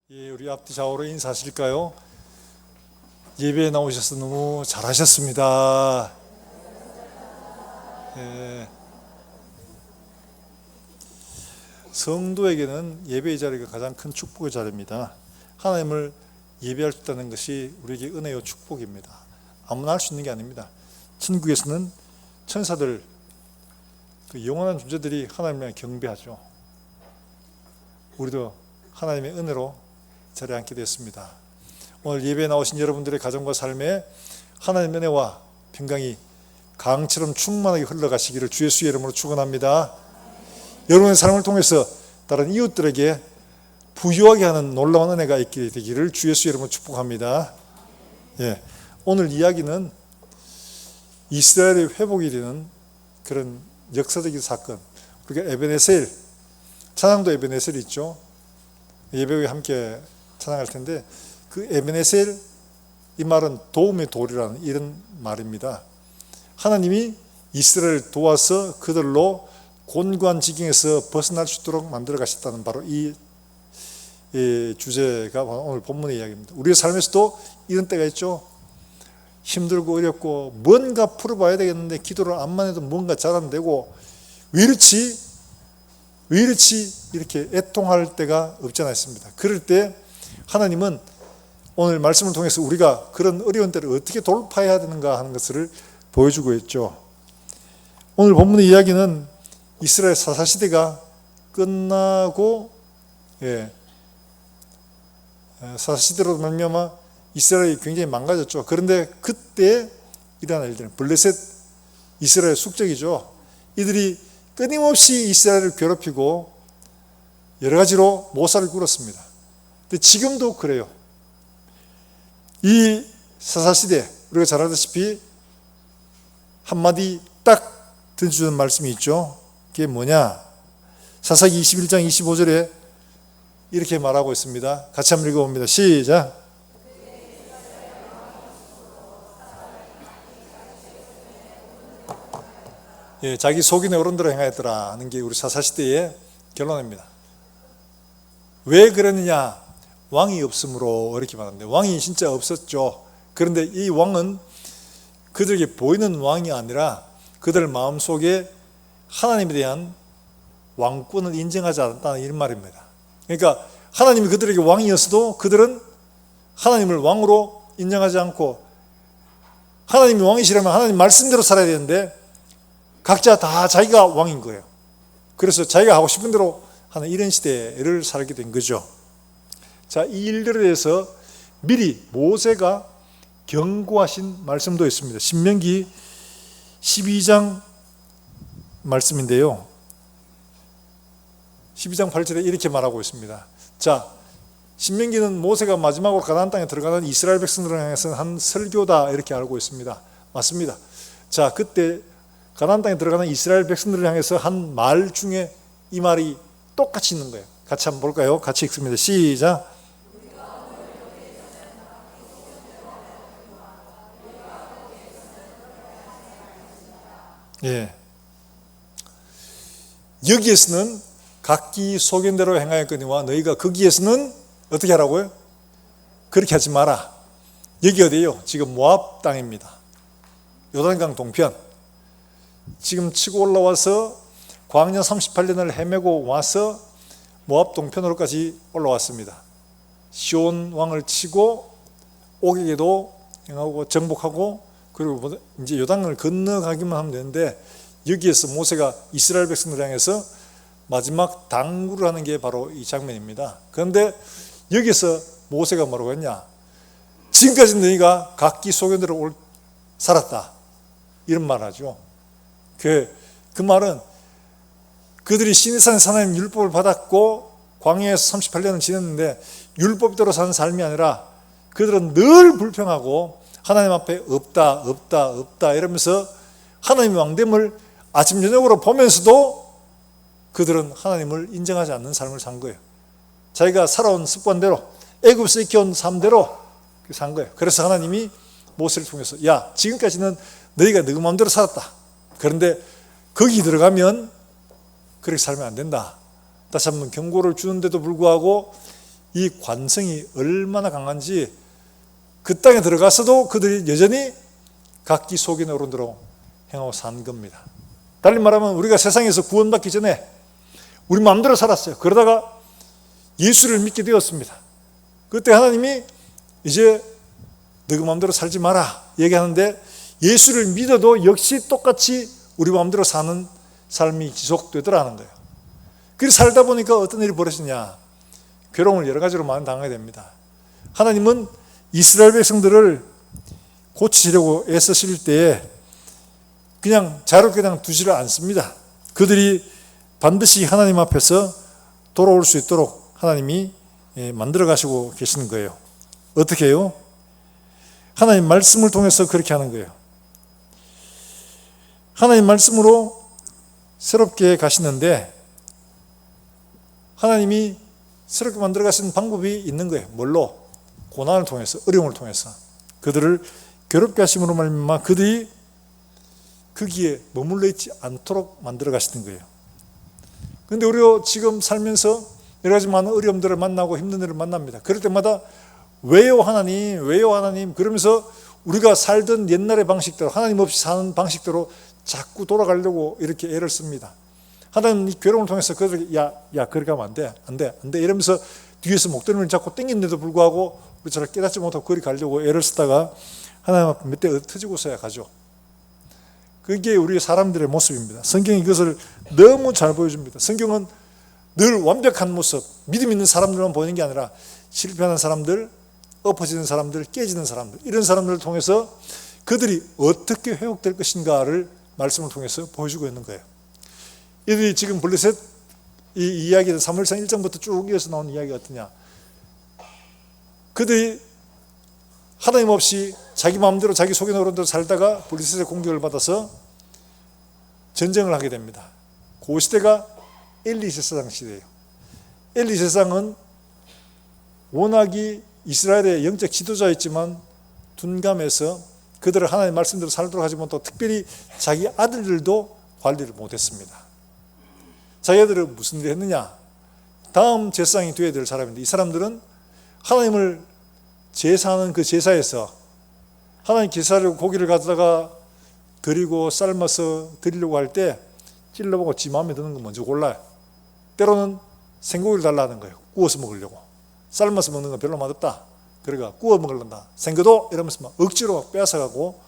예, 우리 앞뒤 좌우로 인사하실까요? 예배에 나오셔서 너무 잘하셨습니다. 예, 성도에게는 예배의 자리가 가장 큰 축복의 자리입니다. 하나님을 예배할 수 있다는 것이 우리에게 은혜요 축복입니다. 아무나 할 수 있는 게 아닙니다. 천국에서는 천사들, 그 영원한 존재들이 하나님을 경배하죠. 우리도 하나님의 은혜로 자리에 앉게 되었습니다. 오늘 예배에 나오신 여러분들의 가정과 삶에 하나님의 은혜와 평강이 강처럼 충만하게 흘러가시기를 주 예수의 이름으로 축원합니다. 여러분의 삶을 통해서 다른 이웃들에게 부유하게 하는 놀라운 은혜가 있게 되기를 주 예수의 이름으로 축복합니다. 예, 오늘 이야기는 이스라엘의 회복이 되는 그런 역사적인 사건, 우리가 에베네셀, 찬양도 에베네셀이 있죠. 예배에 함께 찬양할 텐데, 그 에베네셀, 이 말은 도움의 돌이라는 이런 말입니다. 하나님이 이스라엘을 도와서 그들로 곤고한 지경에서 벗어날 수 있도록 만들어 가셨다는 바로 이 주제가 오늘 본문의 이야기입니다. 우리의 삶에서도 이런 때가 있죠. 힘들고 어렵고 뭔가 풀어봐야 되겠는데 기도를 안만 해도 뭔가 잘 안 되고 왜 이렇지 이렇게 애통할 때가 없지 않아 있습니다. 그럴 때 하나님은 오늘 말씀을 통해서 우리가 그런 어려운 때를 어떻게 돌파해야 되는가 하는 것을 보여주고 있죠. 오늘 본문의 이야기는 이스라엘 사사시대가 끝나고, 사사시대로 말미암아 이스라엘이 굉장히 망가졌죠. 그런데 그때 일어난 일들은 블레셋, 이스라엘 숙적이죠. 이들이 끊임없이 이스라엘을 괴롭히고 여러 가지로 모사를 굴었습니다. 근데 지금도 그래요. 이 사사시대, 우리가 잘 알다시피 한마디 딱 던져주는 말씀이 있죠. 그게 뭐냐? 사사기 21장 25절에 이렇게 말하고 있습니다. 같이 한번 읽어봅니다. 시작. 예, 자기 속인의 어른대로 행하였더라 하는 게 우리 사사시대의 결론입니다. 왜 그러느냐? 왕이 없으므로 이렇게 말하는데, 왕이 진짜 없었죠. 그런데 이 왕은 그들에게 보이는 왕이 아니라 그들 마음속에 하나님에 대한 왕권을 인정하지 않았다는 이런 말입니다. 그러니까 하나님이 그들에게 왕이었어도 그들은 하나님을 왕으로 인정하지 않고, 하나님이 왕이시라면 하나님 말씀대로 살아야 되는데 각자 다 자기가 왕인 거예요. 그래서 자기가 하고 싶은 대로 하는 이런 시대를 살게 된 거죠. 자, 이 일들에 대해서 미리 모세가 경고하신 말씀도 있습니다. 신명기 12장 말씀인데요. 12장 8절에 이렇게 말하고 있습니다. 자, 신명기는 모세가 마지막으로 가나안 땅에 들어가는 이스라엘 백성들을 향해서 한 설교다 이렇게 알고 있습니다. 맞습니다. 자, 그때 가나안 땅에 들어가는 이스라엘 백성들을 향해서 한 말 중에 이 말이 똑같이 있는 거예요. 같이 한번 볼까요? 같이 읽습니다. 시작. 예. 여기에서는 각기 소견대로 행하였거니와 너희가 거기에서는 어떻게 하라고요? 그렇게 하지 마라. 여기 어디예요? 지금 모압 땅입니다. 요단강 동편. 지금 치고 올라와서 광야 38년을 헤매고 와서 모압 동편으로까지 올라왔습니다. 시온 왕을 치고 옥에게도 행하고 정복하고, 그리고 이제 요단강을 건너가기만 하면 되는데, 여기에서 모세가 이스라엘 백성들을 향해서 마지막 당구를 하는 게 바로 이 장면입니다. 그런데 여기서 모세가 뭐라고 했냐? 지금까지 너희가 각기 소견대로 살았다, 이런 말 하죠. 그 말은 그들이 시내산에 하나님 율법을 받았고 광야에서 38년을 지냈는데 율법대로 사는 삶이 아니라 그들은 늘 불평하고 하나님 앞에 없다 이러면서 하나님의 왕됨을 아침 저녁으로 보면서도 그들은 하나님을 인정하지 않는 삶을 산 거예요. 자기가 살아온 습관대로, 애굽에서 익혀온 삶대로 산 거예요. 그래서 하나님이 모세를 통해서, 야, 지금까지는 너희가 너 마음대로 살았다. 그런데 거기 들어가면 그렇게 살면 안 된다. 다시 한번 경고를 주는데도 불구하고 이 관성이 얼마나 강한지 그 땅에 들어가서도 그들이 여전히 각기 속인 어른대로 행하고 산 겁니다. 달리 말하면 우리가 세상에서 구원받기 전에 우리 마음대로 살았어요. 그러다가 예수를 믿게 되었습니다. 그때 하나님이 이제 너희 마음대로 살지 마라 얘기하는데, 예수를 믿어도 역시 똑같이 우리 마음대로 사는 삶이 지속되더라는 거예요. 그래서 살다 보니까 어떤 일이 벌어지냐, 괴로움을 여러 가지로 많이 당하게 됩니다. 하나님은 이스라엘 백성들을 고치시려고 애쓰실 때에 그냥 자유롭게 그냥 두지를 않습니다. 그들이 반드시 하나님 앞에서 돌아올 수 있도록 하나님이 만들어 가시고 계시는 거예요. 어떻게 해요? 하나님 말씀을 통해서 그렇게 하는 거예요. 하나님 말씀으로 새롭게 가시는데, 하나님이 새롭게 만들어 가시는 방법이 있는 거예요. 뭘로? 고난을 통해서, 어려움을 통해서 그들을 괴롭게 하심으로 말미암아 그들이 거기에 머물러 있지 않도록 만들어 가시는 거예요. 그런데 우리가 지금 살면서 여러 가지 많은 어려움들을 만나고 힘든 일을 만납니다. 그럴 때마다 왜요 하나님, 왜요 하나님 그러면서 우리가 살던 옛날의 방식대로, 하나님 없이 사는 방식대로 자꾸 돌아가려고 이렇게 애를 씁니다. 하나님 이 괴로움을 통해서 그들에게 야 그렇게 하면 안 돼 이러면서 뒤에서 목덜미를 잡고 땡기는데도 불구하고 우리 잘 깨닫지 못하고 그리 가려고 애를 쓰다가 하나님 앞에 몇 대 터지고서야 가죠. 그게 우리 사람들의 모습입니다. 성경이 그것을 너무 잘 보여줍니다. 성경은 늘 완벽한 모습, 믿음 있는 사람들만 보이는 게 아니라 실패하는 사람들, 엎어지는 사람들, 깨지는 사람들, 이런 사람들을 통해서 그들이 어떻게 회복될 것인가를 말씀을 통해서 보여주고 있는 거예요. 이들이 지금 블레셋 이 이야기는 사무엘상 1장부터 쭉 이어서 나온 이야기가 어떠냐, 그들이 하나님 없이 자기 마음대로 자기 속의 어른대로 살다가 블레셋의 공격을 받아서 전쟁을 하게 됩니다. 그 시대가 엘리세상 시대예요. 엘리세상은 워낙이 이스라엘의 영적 지도자였지만 둔감해서 그들을 하나님의 말씀대로 살도록 하지 못하고 특별히 자기 아들들도 관리를 못했습니다. 자기 아들은 무슨 일을 했느냐, 다음 제사장이 되어야 될 사람인데 이 사람들은 하나님을 제사하는 그 제사에서 하나님 제사를 고기를 가져다가 드리고 삶아서 드리려고 할 때 찔러보고 지 마음에 드는 거 먼저 골라요. 때로는 생고기를 달라는 거예요. 구워서 먹으려고. 삶아서 먹는 건 별로 맛없다. 그러니까 구워 먹을란다. 생거도 이러면서 막 억지로 막 빼앗아가고.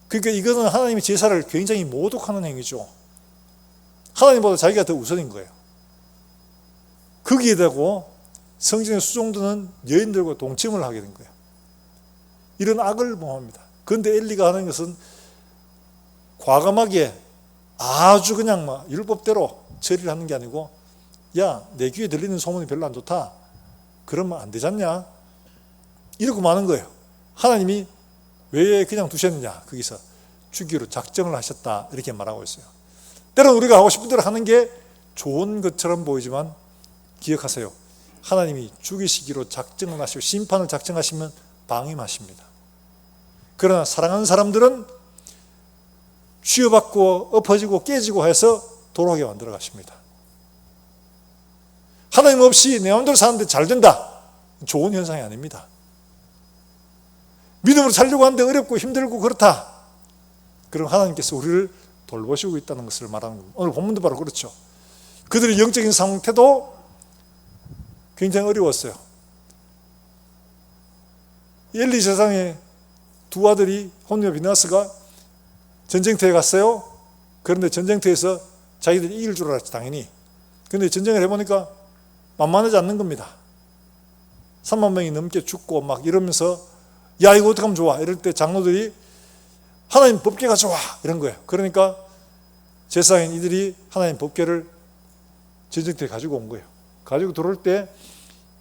그러니까 이거는 하나님의 제사를 굉장히 모독하는 행위죠. 하나님보다 자기가 더 우선인 거예요. 거기에 대고 성전의 수종들은 여인들과 동침을 하게 된 거예요. 이런 악을 범합니다. 그런데 엘리가 하는 것은 과감하게 아주 그냥 막 율법대로 처리를 하는 게 아니고, 야, 내 귀에 들리는 소문이 별로 안 좋다. 그러면 안 되지 않냐? 이러고 마는 거예요. 하나님이 왜 그냥 두셨느냐? 거기서 죽이로 작정을 하셨다. 이렇게 말하고 있어요. 때로는 우리가 하고 싶은 대로 하는 게 좋은 것처럼 보이지만 기억하세요. 하나님이 죽이시기로 작정을 하시고 심판을 작정하시면 방임하십니다. 그러나 사랑하는 사람들은 치유받고 엎어지고 깨지고 해서 돌아오게 만들어 가십니다. 하나님 없이 내 마음대로 사는데 잘 된다. 좋은 현상이 아닙니다. 믿음으로 살려고 하는데 어렵고 힘들고 그렇다. 그럼 하나님께서 우리를 돌보시고 있다는 것을 말하는 겁니다. 오늘 본문도 바로 그렇죠. 그들의 영적인 상태도 굉장히 어려웠어요. 엘리 세상의 두 아들이 홈리와 비나스가 전쟁터에 갔어요. 그런데 전쟁터에서 자기들이 이길 줄 알았지 당연히. 그런데 전쟁을 해보니까 만만하지 않는 겁니다. 3만 명이 넘게 죽고 막 이러면서 야 이거 어떻게 하면 좋아 이럴 때 장로들이 하나님 법궤가 좋아 이런 거예요. 그러니까 제사장인 이들이 하나님 법궤를 전쟁터에 가지고 온 거예요. 가지고 들어올 때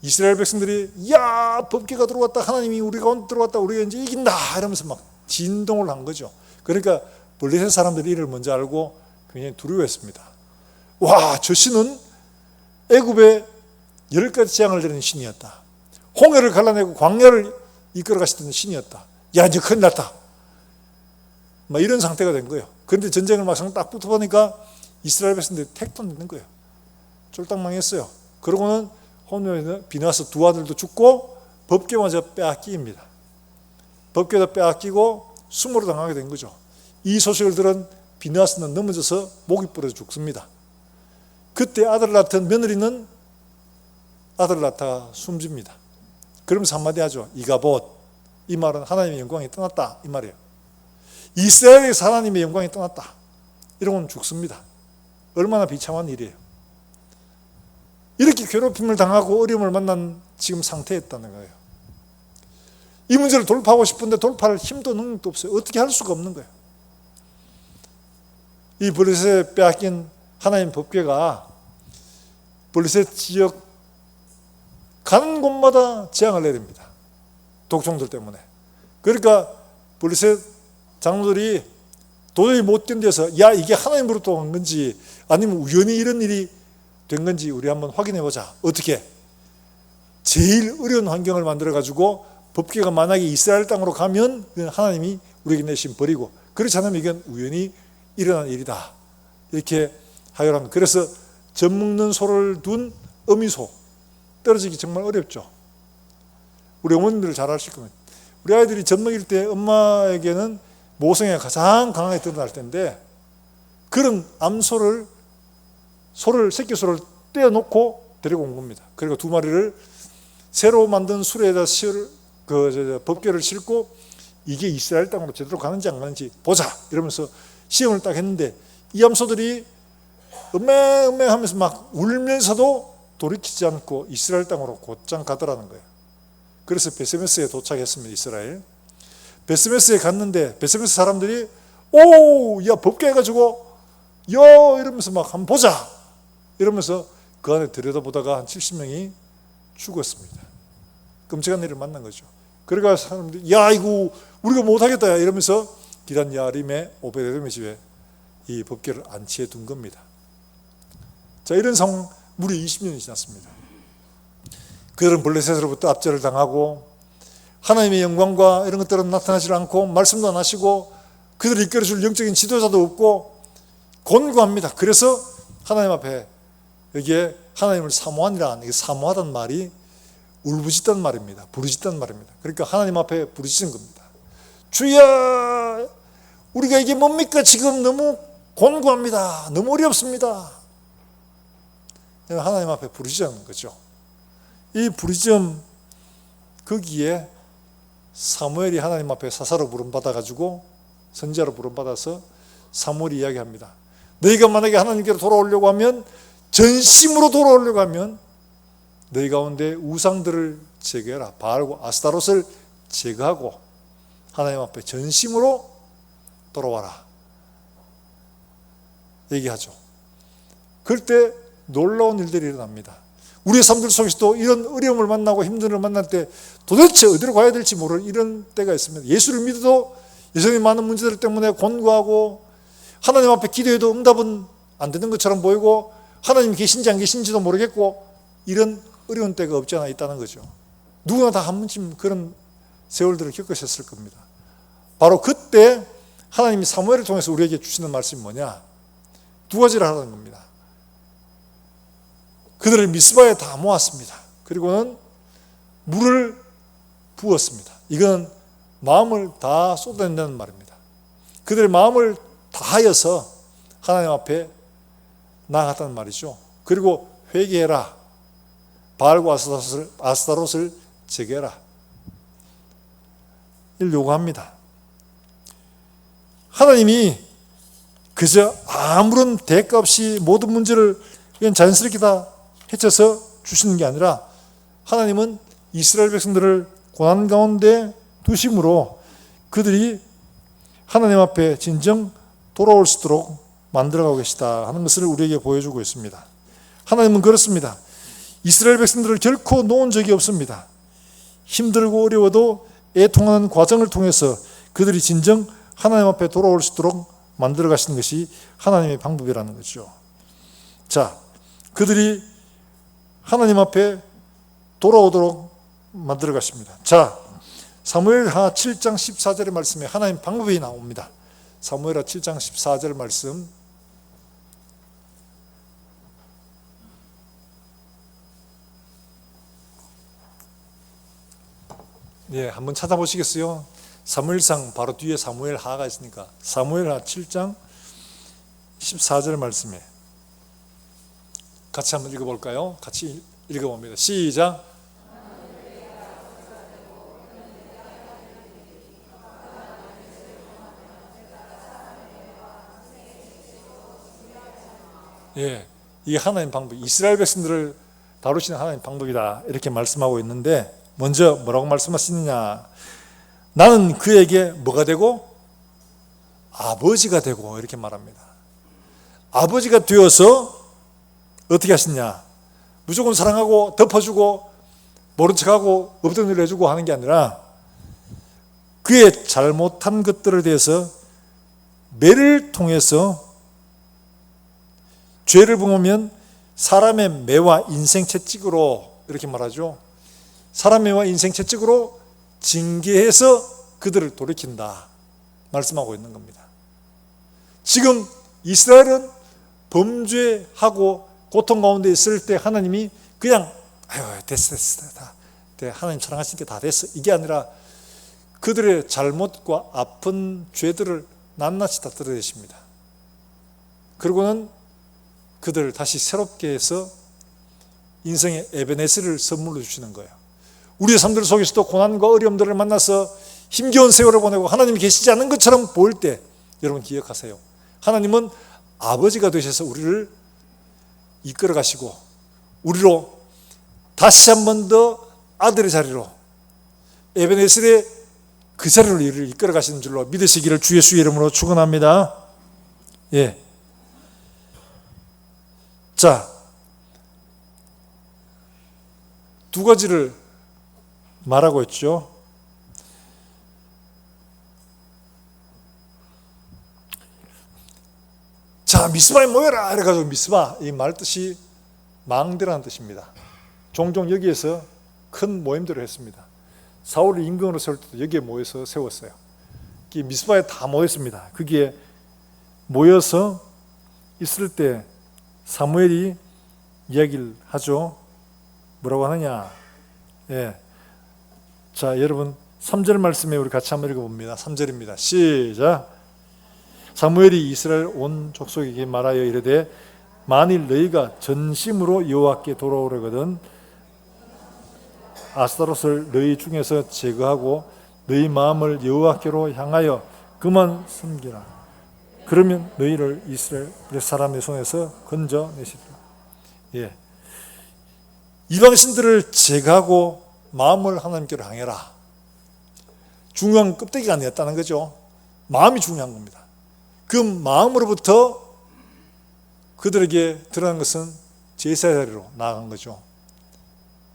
이스라엘 백성들이 야 법궤가 들어왔다, 하나님이 우리 가운데 들어왔다, 우리가 이제 이긴다 이러면서 막 진동을 한 거죠. 그러니까 블레셋 사람들이 이를 먼저 알고 굉장히 두려워했습니다. 와, 저 신은 애굽의 10가지 재앙을 내리는 신이었다. 홍해를 갈라내고 광야를 이끌어 가시던 신이었다. 야 이제 큰일 났다. 막 이런 상태가 된 거예요. 그런데 전쟁을 막상 딱 붙어보니까 이스라엘 백성들이 택도 안 되는 거예요. 쫄딱 망했어요. 그러고는 호프니와 비느하스 두 아들도 죽고 법궤마저 빼앗깁니다. 법궤도 빼앗기고 수모로 당하게 된 거죠. 이 소식을 들은 비느하스는 넘어져서 목이 부러져 죽습니다. 그때 아들을 낳던 며느리는 아들을 낳다가 숨집니다. 그러면서 한마디 하죠. 이가봇. 이 말은 하나님의 영광이 떠났다 이 말이에요. 이스라엘에서 하나님의 영광이 떠났다. 이러고는 죽습니다. 얼마나 비참한 일이에요. 이렇게 괴롭힘을 당하고 어려움을 만난 지금 상태였다는 거예요. 이 문제를 돌파하고 싶은데 돌파할 힘도 능력도 없어요. 어떻게 할 수가 없는 거예요. 이 블레셋에 빼앗긴 하나님 법궤가 블레셋 지역 가는 곳마다 재앙을 내립니다. 독종들 때문에. 그러니까 블레셋 장로들이 도저히 못 견뎌서 야 이게 하나님으로부터 온 건지 아니면 우연히 이런 일이 된 건지 우리 한번 확인해 보자. 어떻게? 제일 어려운 환경을 만들어 가지고 법궤가 만약에 이스라엘 땅으로 가면 하나님이 우리에게 내신 벌이고 그렇지 않으면 이건 우연히 일어난 일이다. 이렇게 하여랍니다. 그래서 젖 먹는 소를 둔 어미소 떨어지기 정말 어렵죠. 우리 어머님들 잘 아실 겁니다. 우리 아이들이 젖 먹일 때 엄마에게는 모성애가 가장 강하게 드러날 텐데 그런 암소를 새끼 소를 떼어놓고 데리고 온 겁니다. 그리고 두 마리를 새로 만든 수레에다 법궤를 싣고 이게 이스라엘 땅으로 제대로 가는지 안 가는지 보자 이러면서 시험을 딱 했는데 이 암소들이 음메 하면서 막 울면서도 돌이키지 않고 이스라엘 땅으로 곧장 가더라는 거예요. 그래서 베스메스에 도착했습니다. 이스라엘 베스메스에 갔는데 베스메스 사람들이 야 법궤 해가지고 이러면서 막 한번 보자 이러면서 그 안에 들여다보다가 한 70명이 죽었습니다. 끔찍한 일을 만난 거죠. 그러니까 사람들이 야 이거 우리가 못하겠다 이러면서 기란 야림의 오베데돔의 집에 이 법궤를 안치해 둔 겁니다. 자, 이런 상황 무려 20년이 지났습니다. 그들은 블레셋으로부터 압제를 당하고 하나님의 영광과 이런 것들은 나타나지 않고 말씀도 안 하시고 그들을 이끌어줄 영적인 지도자도 없고 곤고합니다. 그래서 하나님 앞에 여기에 하나님을 사모하니라, 이게 사모하다는 말이 울부짖다는 말입니다. 부르짖다는 말입니다. 그러니까 하나님 앞에 부르짖은 겁니다. 주여, 우리가 이게 뭡니까? 지금 너무 곤고합니다. 너무 어렵습니다. 하나님 앞에 부르짖는 거죠. 이 부르짖음 거기에 사무엘이 하나님 앞에 사사로 부름받아가지고 선지자로 부름받아서 사무엘이 이야기합니다. 너희가 만약에 하나님께로 돌아오려고 하면 전심으로 돌아오려고 하면 너희 가운데 우상들을 제거해라. 바알과 아스타롯을 제거하고 하나님 앞에 전심으로 돌아와라. 얘기하죠. 그럴 때 놀라운 일들이 일어납니다. 우리의 삶들 속에서도 이런 어려움을 만나고 힘든 일을 만날 때 도대체 어디로 가야 될지 모르는 이런 때가 있습니다. 예수를 믿어도 여전히 많은 문제들 때문에 곤고하고 하나님 앞에 기도해도 응답은 안 되는 것처럼 보이고 하나님 계신지 안 계신지도 모르겠고 이런 어려운 때가 없지 않아 있다는 거죠. 누구나 다 한 번쯤 그런 세월들을 겪으셨을 겁니다. 바로 그때 하나님이 사무엘을 통해서 우리에게 주시는 말씀이 뭐냐? 두 가지를 하라는 겁니다. 그들을 미스바에 다 모았습니다. 그리고는 물을 부었습니다. 이건 마음을 다 쏟아낸다는 말입니다. 그들의 마음을 다하여서 하나님 앞에 나아갔다는 말이죠. 그리고 회개해라. 바알과 아스타롯을 제거해라. 이를 요구합니다. 하나님이 그저 아무런 대가 없이 모든 문제를 그냥 자연스럽게 다 해쳐서 주시는 게 아니라 하나님은 이스라엘 백성들을 고난 가운데 두심으로 그들이 하나님 앞에 진정 돌아올 수 있도록 만들어가고 계시다 하는 것을 우리에게 보여주고 있습니다. 하나님은 그렇습니다. 이스라엘 백성들을 결코 놓은 적이 없습니다. 힘들고 어려워도 애통하는 과정을 통해서 그들이 진정 하나님 앞에 돌아올 수 있도록 만들어 가시는 것이 하나님의 방법이라는 거죠. 자, 그들이 하나님 앞에 돌아오도록 만들어 가십니다. 자, 사무엘하 7장 14절의 말씀에 하나님 방법이 나옵니다. 사무엘하 7장 14절 말씀 예, 한번 찾아보시겠어요? 사무엘상 바로 뒤에 사무엘 하가 있으니까 사무엘 하 7장 14절 말씀에 같이 한번 읽어볼까요? 같이 읽어봅니다. 시작. 예, 이게 하나님 방법, 이스라엘 백성들을 다루시는 하나님 방법이다 이렇게 말씀하고 있는데, 먼저 뭐라고 말씀하시느냐? 나는 그에게 뭐가 되고? 아버지가 되고, 이렇게 말합니다. 아버지가 되어서 어떻게 하시냐? 무조건 사랑하고 덮어주고 모른 척하고 없던 일을 해주고 하는 게 아니라, 그의 잘못한 것들에 대해서 매를 통해서, 죄를 범하면 사람의 매와 인생 채찍으로, 이렇게 말하죠. 사람의 매와 인생 채찍으로 징계해서 그들을 돌이킨다 말씀하고 있는 겁니다. 지금 이스라엘은 범죄하고 고통 가운데 있을 때 하나님이 그냥 아유 됐어 다 하나님 사랑하시니까 다 됐어, 이게 아니라 그들의 잘못과 아픈 죄들을 낱낱이 다 드러내십니다. 그리고는 그들을 다시 새롭게 해서 인생의 에베네스를 선물로 주시는 거예요. 우리의 삶들 속에서도 고난과 어려움들을 만나서 힘겨운 세월을 보내고 하나님이 계시지 않은 것처럼 보일 때, 여러분 기억하세요. 하나님은 아버지가 되셔서 우리를 이끌어 가시고 우리로 다시 한 번 더 아들의 자리로, 에베네셀의 그 자리로 이를 이끌어 가시는 줄로 믿으시기를 주 예수의 이름으로 축원합니다. 예. 자, 두 가지를 말하고 있죠. 자, 미스바에 모여라 이래가지고, 미스바 이 말 뜻이 망대라는 뜻입니다. 종종 여기에서 큰 모임들을 했습니다. 사울을 임금으로 세울 때도 여기에 모여서 세웠어요. 미스바에 다 모였습니다. 거기에 모여서 있을 때 사무엘이 이야기를 하죠. 뭐라고 하느냐? 예. 자, 여러분 3절 말씀에 우리 같이 한번 읽어봅니다. 3절입니다. 시작. 사무엘이 이스라엘 온 족속에게 말하여 이르되, 만일 너희가 전심으로 여호와께 돌아오려거든 아스타롯을 너희 중에서 제거하고 너희 마음을 여호와께로 향하여 그만 섬기라. 그러면 너희를 이스라엘 사람의 손에서 건져내시리라. 예. 이방신들을 제거하고 마음을 하나님께로 향해라. 중요한 껍데기가 아니었다는 거죠. 마음이 중요한 겁니다. 그 마음으로부터 그들에게 드러난 것은 제사의 자리로 나아간 거죠.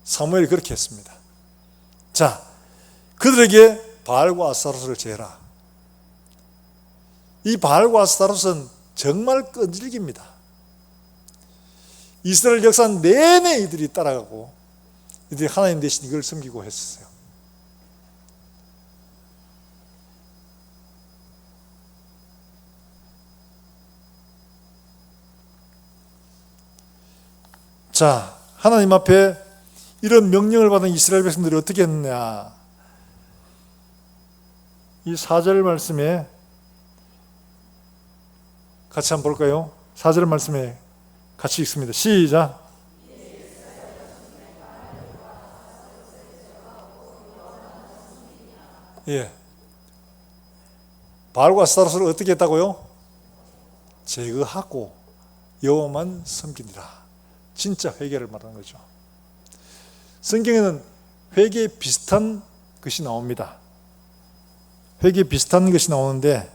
사무엘이 그렇게 했습니다. 자, 그들에게 바알과 아스타롯을 제해라. 이 바알과 아스타롯은 정말 끈질깁니다. 이스라엘 역사 내내 이들이 따라가고 이들이 하나님 대신 이걸 섬기고 했었어요. 자, 하나님 앞에 이런 명령을 받은 이스라엘 백성들이 어떻게 했느냐? 이 4절 말씀에 같이 한번 볼까요? 4절 말씀에 같이 읽습니다. 시작. 예. 바알과 아스타롯을 어떻게 했다고요? 제거하고 여호와만 섬기니라. 진짜 회개를 말하는 거죠. 성경에는 회개 비슷한 것이 나옵니다. 회개 비슷한 것이 나오는데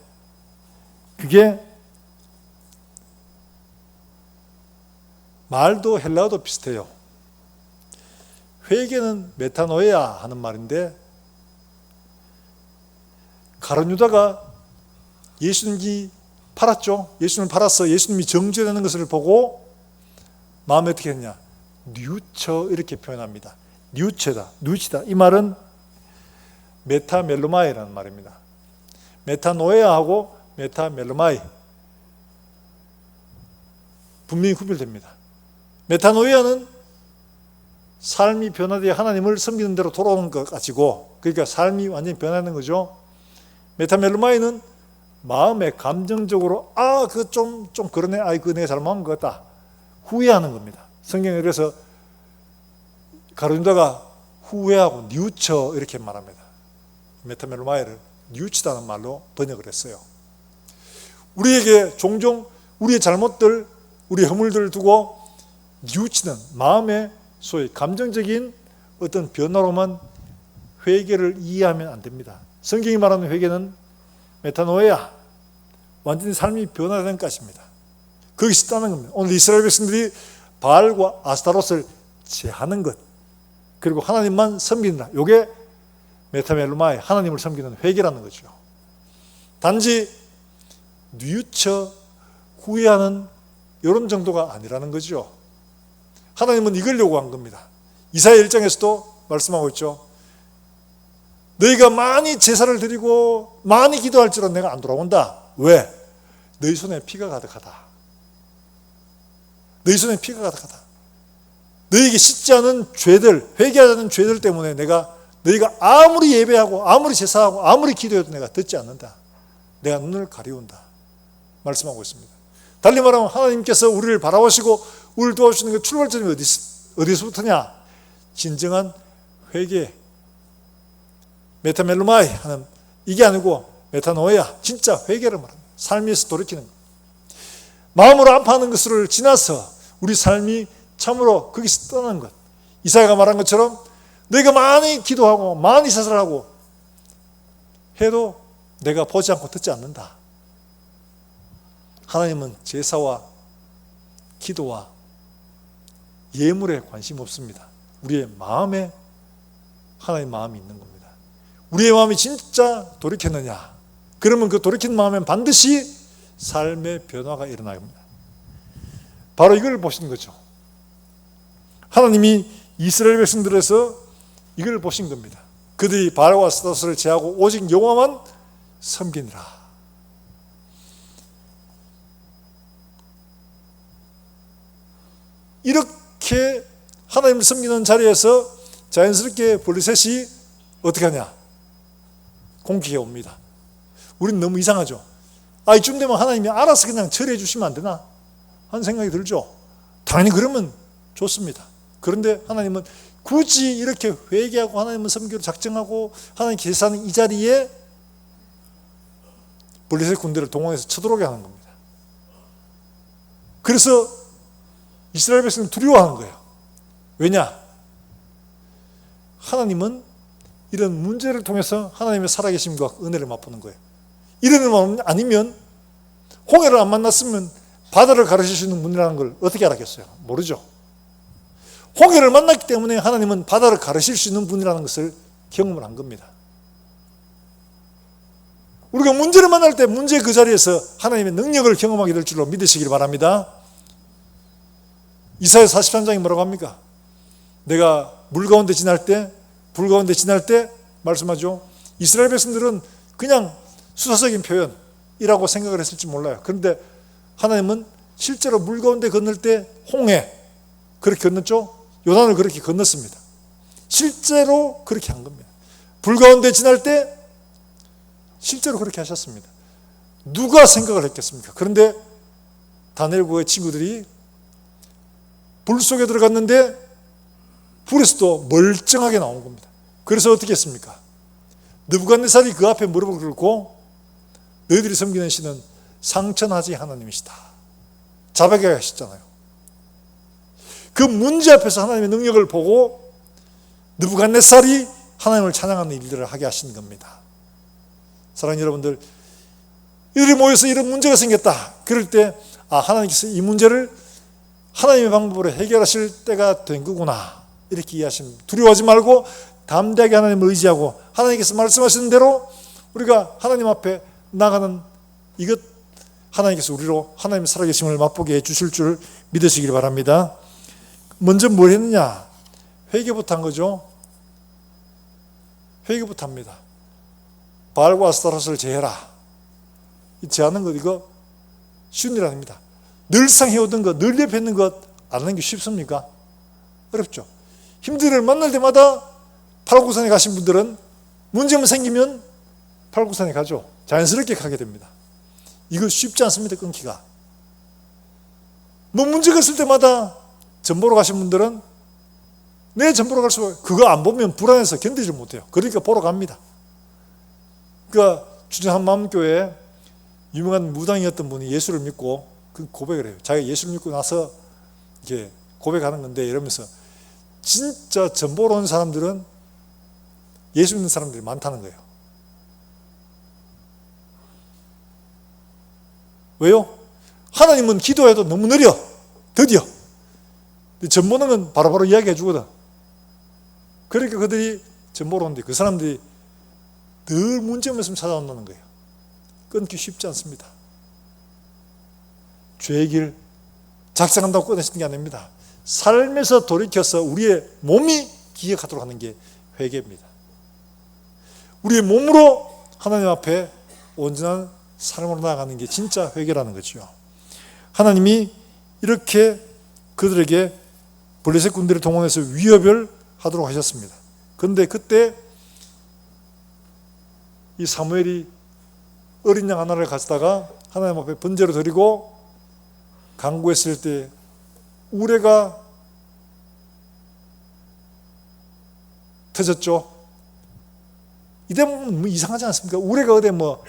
그게 말도 헬라어도 비슷해요. 회개는 메타노에아 하는 말인데, 가룟 유다가 예수님이 팔았죠. 예수님을 팔아서 예수님이 정죄되는 것을 보고 마음에 어떻게 했냐? 뉘우쳐 이렇게 표현합니다. 뉘우치다. 이 말은 메타멜로마이라는 말입니다. 메타노에아하고 메타멜로마이 분명히 구별됩니다. 메타노에아는 삶이 변화되어 하나님을 섬기는 대로 돌아오는 것 가지고, 그러니까 삶이 완전히 변하는 거죠. 메타멜로마이는 마음에 감정적으로 그거 좀 그러네, 그거 내가 잘못한 것 같다, 후회하는 겁니다. 성경에 그래서 가르준다가 후회하고 뉘우쳐 이렇게 말합니다. 메타멜로마이를 뉘우치다는 말로 번역을 했어요. 우리에게 종종 우리의 잘못들, 우리의 허물들을 두고 뉘우치는 마음의 소위 감정적인 어떤 변화로만 회개를 이해하면 안 됩니다. 성경이 말하는 회개는 메타노에야, 완전히 삶이 변화되는 것입니다. 거기서 있다는 겁니다. 오늘 이스라엘 백성들이 바알과 아스타롯을 제하는 것, 그리고 하나님만 섬긴다, 이게 메타멜로마의 하나님을 섬기는 회개라는 거죠. 단지 뉘우쳐 후회하는 이런 정도가 아니라는 거죠. 하나님은 이걸 요구한 겁니다. 이사야 1장에서도 말씀하고 있죠. 너희가 많이 제사를 드리고 많이 기도할지라도 내가 안 돌아온다. 왜? 너희 손에 피가 가득하다. 너희 손에 피가 가득하다. 너희에게 씻지 않은 죄들, 회개하지 않은 죄들 때문에 너희가 아무리 예배하고 아무리 제사하고 아무리 기도해도 내가 듣지 않는다. 내가 눈을 가리운다 말씀하고 있습니다. 달리 말하면 하나님께서 우리를 바라보시고 우리를 도와주시는 그 출발점이 어디서부터냐? 진정한 회개, 메타멜로마이 하는 이게 아니고 메타노에야, 진짜 회개를 말합니다. 삶에서 돌이키는 것, 마음으로 아파하는 것을 지나서 우리 삶이 참으로 거기서 떠나는 것. 이사야가 말한 것처럼 너희가 많이 기도하고 많이 제사하고 해도 내가 보지 않고 듣지 않는다. 하나님은 제사와 기도와 예물에 관심 없습니다. 우리의 마음에 하나님의 마음이 있는 겁니다. 우리의 마음이 진짜 돌이켰느냐? 그러면 그 돌이킨 마음엔 반드시 삶의 변화가 일어납니다. 바로 이걸 보시는 거죠. 하나님이 이스라엘 백성들에서 이걸 보신 겁니다. 그들이 바알과 아스타롯을 제하고 오직 여호와만 섬기느라. 이렇게 하나님을 섬기는 자리에서 자연스럽게 블레셋이 어떻게 하냐? 공격해 옵니다. 우리는 너무 이상하죠. 이쯤 되면 하나님이 알아서 그냥 처리해 주시면 안 되나 하는 생각이 들죠. 당연히 그러면 좋습니다. 그런데 하나님은 굳이 이렇게 회개하고 하나님을 섬기로 작정하고 하나님 계산하는 이 자리에 블레셋 군대를 동원해서 쳐들어오게 하는 겁니다. 그래서 이스라엘 백성은 두려워하는 거예요. 왜냐? 하나님은 이런 문제를 통해서 하나님의 살아계심과 은혜를 맛보는 거예요. 이런 일 아니면 홍해를 안 만났으면 바다를 가르칠 수 있는 분이라는 걸 어떻게 알았겠어요? 모르죠. 홍해를 만났기 때문에 하나님은 바다를 가르칠 수 있는 분이라는 것을 경험을 한 겁니다. 우리가 문제를 만날 때 문제 그 자리에서 하나님의 능력을 경험하게 될 줄로 믿으시길 바랍니다. 이사야 43장이 뭐라고 합니까? 내가 물 가운데 지날 때, 불 가운데 지날 때 말씀하죠. 이스라엘 백성들은 그냥 수사적인 표현이라고 생각을 했을지 몰라요. 그런데 하나님은 실제로 물 가운데 건널 때 홍해 그렇게 건넜죠. 요단을 그렇게 건넜습니다. 실제로 그렇게 한 겁니다. 불 가운데 지날 때 실제로 그렇게 하셨습니다. 누가 생각을 했겠습니까? 그런데 다니엘과의 친구들이 불 속에 들어갔는데 불에서도 멀쩡하게 나온 겁니다. 그래서 어떻게 했습니까? 느부갓네살이 그 앞에 무릎을 꿇고 너희들이 섬기는 신은 상천하지 하나님이시다 자백하게 하셨잖아요. 그 문제 앞에서 하나님의 능력을 보고 느부갓네살이 하나님을 찬양하는 일들을 하게 하신 겁니다. 사랑하는 여러분들, 이들이 모여서 이런 문제가 생겼다. 그럴 때 하나님께서 이 문제를 하나님의 방법으로 해결하실 때가 된 거구나 이렇게 이해하시면 두려워하지 말고 담대하게 하나님을 의지하고 하나님께서 말씀하시는 대로 우리가 하나님 앞에 나가는 이것, 하나님께서 우리로 하나님의 살아계심을 맛보게 해주실 줄 믿으시길 바랍니다. 먼저 뭘 했느냐? 회개부터 한 거죠. 회개부터 합니다. 바알과 아스타롯을 제해라. 제하는 것 이거 쉬운 일 아닙니다. 늘상 해오던 것, 늘 옆에 있는 것 안 하는 게 쉽습니까? 어렵죠. 힘든 일을 만날 때마다 팔굽산에 가신 분들은 문제만 생기면 팔굽산에 가죠. 자연스럽게 가게 됩니다. 이거 쉽지 않습니다. 끊기가. 뭐 문제가 있을 때마다 점 보러 가신 분들은 네, 점 보러 갈 수가 그거 안 보면 불안해서 견디지 못해요. 그러니까 보러 갑니다. 그러니까 주전 한마음교회 유명한 무당이었던 분이 예수를 믿고 그 고백을 해요. 자기가 예수를 믿고 나서 이게 고백하는 건데 이러면서 진짜 점 보러 온 사람들은 예수 믿는 사람들이 많다는 거예요. 왜요? 하나님은 기도해도 너무 느려. 드디어. 점 보는 건 바로바로 이야기해 주거든. 그러니까 그들이 점 보러 오는데 그 사람들이 늘 문제만 있으면 찾아온다는 거예요. 끊기 쉽지 않습니다. 죄의 길 작정한다고 끊어지는 게 아닙니다. 삶에서 돌이켜서 우리의 몸이 기억하도록 하는 게 회개입니다. 우리의 몸으로 하나님 앞에 온전한 삶으로 나아가는 게 진짜 회개라는 거죠. 하나님이 이렇게 그들에게 블레셋 군대를 동원해서 위협을 하도록 하셨습니다. 그런데 그때 이 사무엘이 어린 양 하나를 가져다가 하나님 앞에 번제로 드리고 간구했을 때 우레가 터졌죠. 이대면 뭐 이상하지 않습니까? 우레가 어디 뭐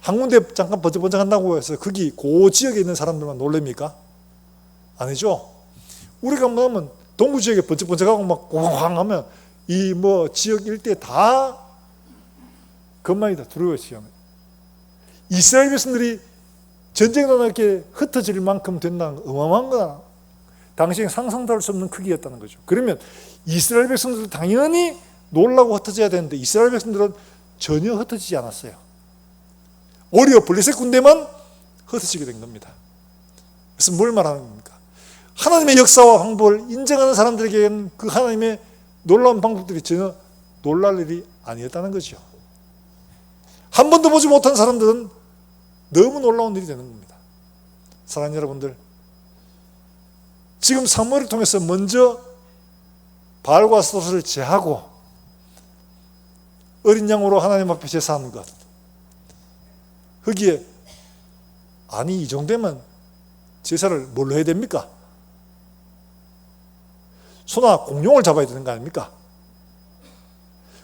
한 군데 잠깐 번쩍번쩍 한다고 해서 거기 그 지역에 있는 사람들만 놀랍니까? 아니죠. 우리가 뭐 하면 동부 지역에 번쩍번쩍하고 막 꽝꽝 하면 이 뭐 지역 일대 다 겁만이 다 두려워지죠. 이스라엘 백성들이 전쟁에 나가 이렇게 흩어질 만큼 된다는 어마어마한 거다. 당시에 상상도 할 수 없는 크기였다는 거죠. 그러면 이스라엘 백성들도 당연히 놀라고 흩어져야 되는데 이스라엘 백성들은 전혀 흩어지지 않았어요. 오히려 블레셋 군대만 흩어지게 된 겁니다. 그래서 뭘 말하는 겁니까? 하나님의 역사와 방법을 인정하는 사람들에게는 그 하나님의 놀라운 방법들이 전혀 놀랄 일이 아니었다는 거죠. 한 번도 보지 못한 사람들은 너무 놀라운 일이 되는 겁니다. 사랑하는 여러분들, 지금 사무엘을 통해서 먼저 바알과 아스토스를 제하고 어린 양으로 하나님 앞에 제사하는 것, 거기에 아니 이 정도면 제사를 뭘로 해야 됩니까? 소나 공룡을 잡아야 되는 거 아닙니까?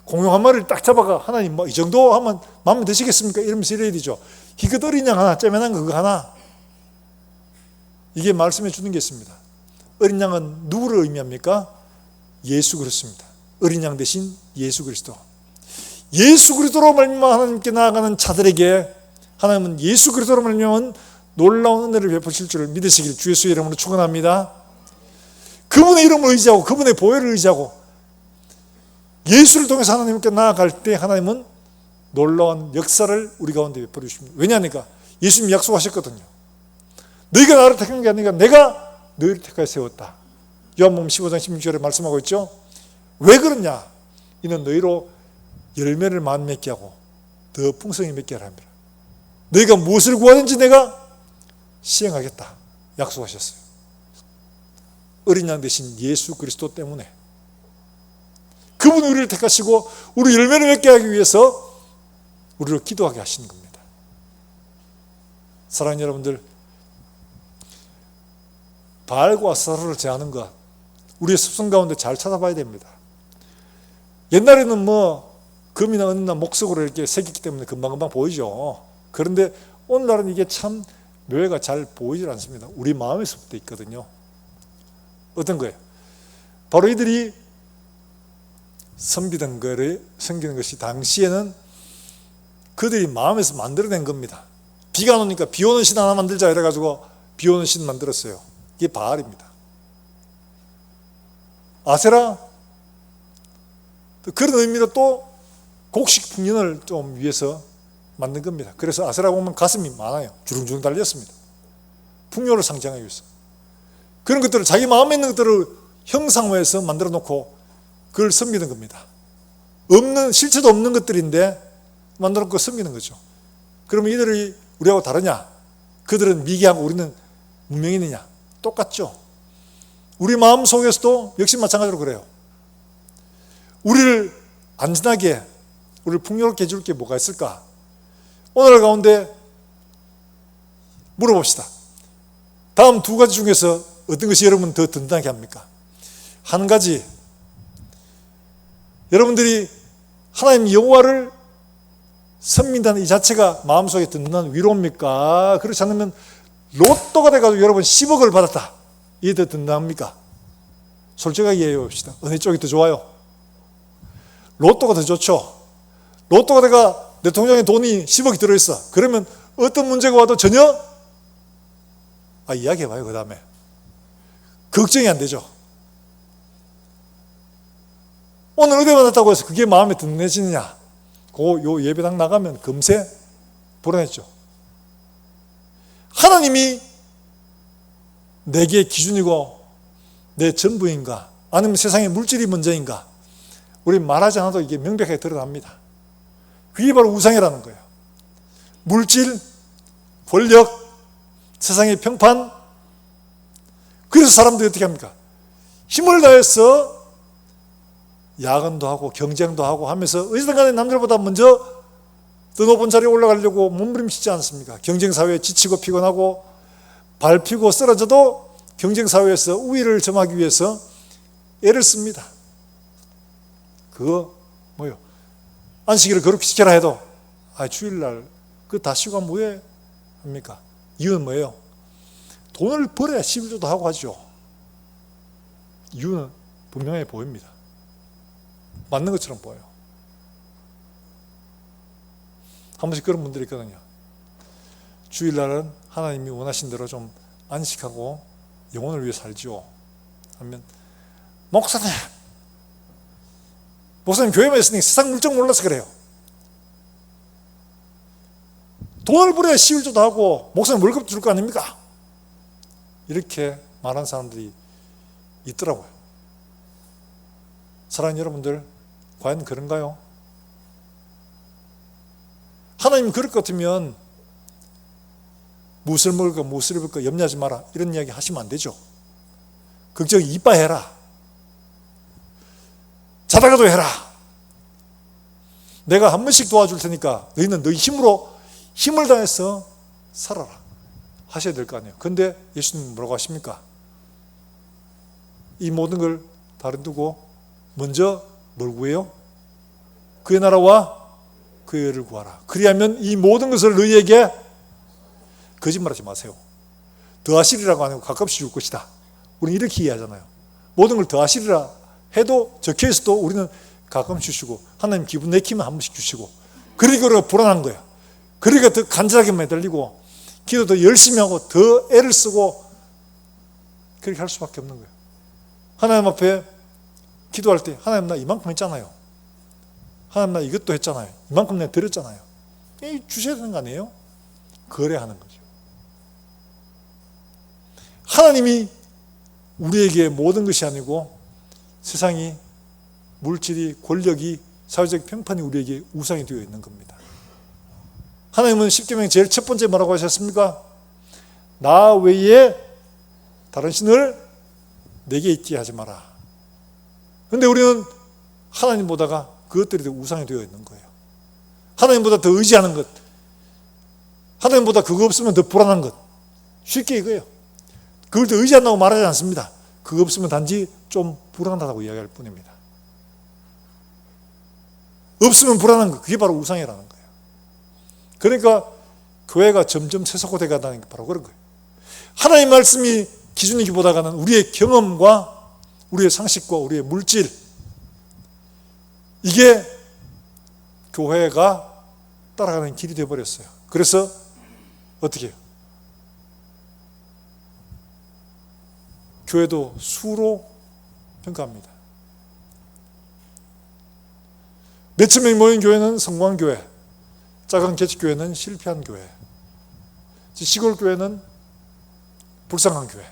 공룡 한 마리를 딱 잡아가 하나님 뭐 이 정도 하면 마음에 드시겠습니까? 이러면서 이래야 되죠. 기껏 어린 양 하나, 쩌면한 거 그거 하나. 이게 말씀해 주는 게 있습니다. 어린 양은 누구를 의미합니까? 예수 그리스도입니다. 어린 양 대신 예수 그리스도. 예수 그리스도로 말미암아 하나님께 나아가는 자들에게 하나님은 예수 그리스도로 말미암아 놀라운 은혜를 베푸실 줄을 믿으시길 주 예수의 이름으로 축원합니다. 그분의 이름을 의지하고 그분의 보혈을 의지하고 예수를 통해서 하나님께 나아갈 때 하나님은 놀라운 역사를 우리 가운데 베풀어 주십니다. 왜냐하니까 예수님이 약속하셨거든요. 너희가 나를 택한 게 아니라 내가 너희를 택하여 세웠다. 요한복음 15장 16절에 말씀하고 있죠. 왜 그러냐? 이는 너희로 열매를 많이 맺게 하고 더 풍성히 맺게 하라 합니다. 너희가 무엇을 구하든지 내가 시행하겠다 약속하셨어요. 어린 양 대신 예수 그리스도 때문에 그분이 우리를 택하시고 우리 열매를 맺게 하기 위해서 우리를 기도하게 하시는 겁니다. 사랑하는 여러분들, 바알과 아스타로를 제하는 것 우리의 습성 가운데 잘 찾아봐야 됩니다. 옛날에는 뭐 금이나 은이나 목석으로 이렇게 새겼기 때문에 금방금방 보이죠. 그런데 오늘날은 이게 참 묘해가 잘 보이질 않습니다. 우리 마음에서부터 있거든요. 어떤 거예요? 바로 이들이 섬기던 것이 당시에는 그들이 마음에서 만들어낸 겁니다. 비가 안 오니까 비 오는 신 하나 만들자 이래가지고 비 오는 신 만들었어요. 이게 바알입니다. 아세라, 그런 의미로 또 곡식 풍년을 좀 위해서 만든 겁니다. 그래서 아세라 보면 가슴이 많아요. 주렁주렁 달렸습니다. 풍요를 상징하기 위해서. 그런 것들을 자기 마음에 있는 것들을 형상화해서 만들어 놓고 그걸 섬기는 겁니다. 실체도 없는 것들인데 만들어 놓고 섬기는 거죠. 그러면 이들이 우리하고 다르냐? 그들은 미개하고 우리는 문명인이냐? 똑같죠. 우리 마음 속에서도 역시 마찬가지로 그래요. 우리를 안전하게, 우리를 풍요롭게 해줄 게 뭐가 있을까? 오늘 가운데 물어봅시다. 다음 두 가지 중에서 어떤 것이 여러분 더 든든하게 합니까? 한 가지, 여러분들이 하나님 여호와를 섬긴다는 이 자체가 마음속에 든든한 위로입니까? 그렇지 않으면 로또가 돼가지고 여러분 10억을 받았다, 이게 더 든든합니까? 솔직하게 얘기해 봅시다. 어느 쪽이 더 좋아요? 로또가 더 좋죠. 로또가 돼가 내 통장에 돈이 10억이 들어있어. 그러면 어떤 문제가 와도 전혀 이야기해봐요. 그 다음에 걱정이 안 되죠. 오늘 은혜 받았다고 해서 그게 마음에 든든해지느냐? 요 예배당 나가면 금세 불안했죠. 하나님이 내게 기준이고 내 전부인가? 아니면 세상의 물질이 먼저인가? 우리 말하지 않아도 이게 명백하게 드러납니다. 그게 바로 우상이라는 거예요. 물질, 권력, 세상의 평판. 그래서 사람들이 어떻게 합니까? 힘을 다해서 야근도 하고 경쟁도 하고 하면서 어디든 간에 남들보다 먼저 더 높은 자리에 올라가려고 몸부림치지 않습니까? 경쟁사회에 지치고 피곤하고 밟히고 쓰러져도 경쟁사회에서 우위를 점하기 위해서 애를 씁니다. 그거 뭐요? 안식일을 거룩히 지켜라 해도 주일날 그거 다 쉬고 하면 왜 합니까? 이유는 뭐예요? 돈을 벌어야 11조도 하고 하죠. 이유는 분명해 보입니다. 맞는 것처럼 보여요. 한 번씩 그런 분들이 있거든요. 주일날은 하나님이 원하신 대로 좀 안식하고 영혼을 위해 살지요 하면, 목사님 교회만 있으니 세상 물정 몰라서 그래요. 돈을 벌어야 11조도 하고 목사님 월급 줄 거 아닙니까? 이렇게 말하는 사람들이 있더라고요. 사랑하는 여러분들, 과연 그런가요? 하나님 그럴 것 같으면 무엇을 먹을까 무엇을 입을까 염려하지 마라, 이런 이야기 하시면 안 되죠. 걱정 이빠 해라, 자다가도 해라, 내가 한 번씩 도와줄 테니까 너희는 너희 힘으로 힘을 다해서 살아라 하셔야 될 거 아니에요. 그런데 예수님은 뭐라고 하십니까? 이 모든 걸 다른 두고 먼저 뭘 구해요? 그의 나라와 그의 의를 구하라. 그리하면 이 모든 것을 너희에게, 거짓말하지 마세요. 더하시리라고 안 하고 가끔씩 줄 것이다. 우리는 이렇게 이해하잖아요. 모든 걸 더하시리라 해도 적혀있어도 우리는 가끔 주시고, 하나님 기분 내키면 한 번씩 주시고, 그러니까 우리가 불안한 거예요. 그러니까 더 간절하게 매달리고 기도 더 열심히 하고 더 애를 쓰고 그렇게 할 수밖에 없는 거예요. 하나님 앞에 기도할 때 하나님 나 이만큼 했잖아요. 하나님 나 이것도 했잖아요. 이만큼 내가 드렸잖아요. 주셔야 되는 거 아니에요? 그래야 하는 거죠. 하나님이 우리에게 모든 것이 아니고 세상이, 물질이, 권력이, 사회적 평판이 우리에게 우상이 되어 있는 겁니다. 하나님은 십계명 제일 첫 번째 뭐라고 하셨습니까? 나 외에 다른 신을 내게 있게 하지 마라. 그런데 우리는 하나님보다가 그것들이 더 우상이 되어 있는 거예요. 하나님보다 더 의지하는 것, 하나님보다 그거 없으면 더 불안한 것, 쉽게 이거예요. 그걸 더 의지한다고 말하지 않습니다. 그거 없으면 단지 좀 불안하다고 이야기할 뿐입니다. 없으면 불안한 것, 그게 바로 우상이라는 거예요. 그러니까 교회가 점점 세속화되어 가는 게 바로 그런 거예요. 하나님 말씀이 기준이기보다는 우리의 경험과 우리의 상식과 우리의 물질, 이게 교회가 따라가는 길이 되어버렸어요. 그래서 어떻게 해요? 교회도 수로 평가합니다. 몇천 명이 모인 교회는 성공한 교회, 작은 개척교회는 실패한 교회, 시골 교회는 불쌍한 교회,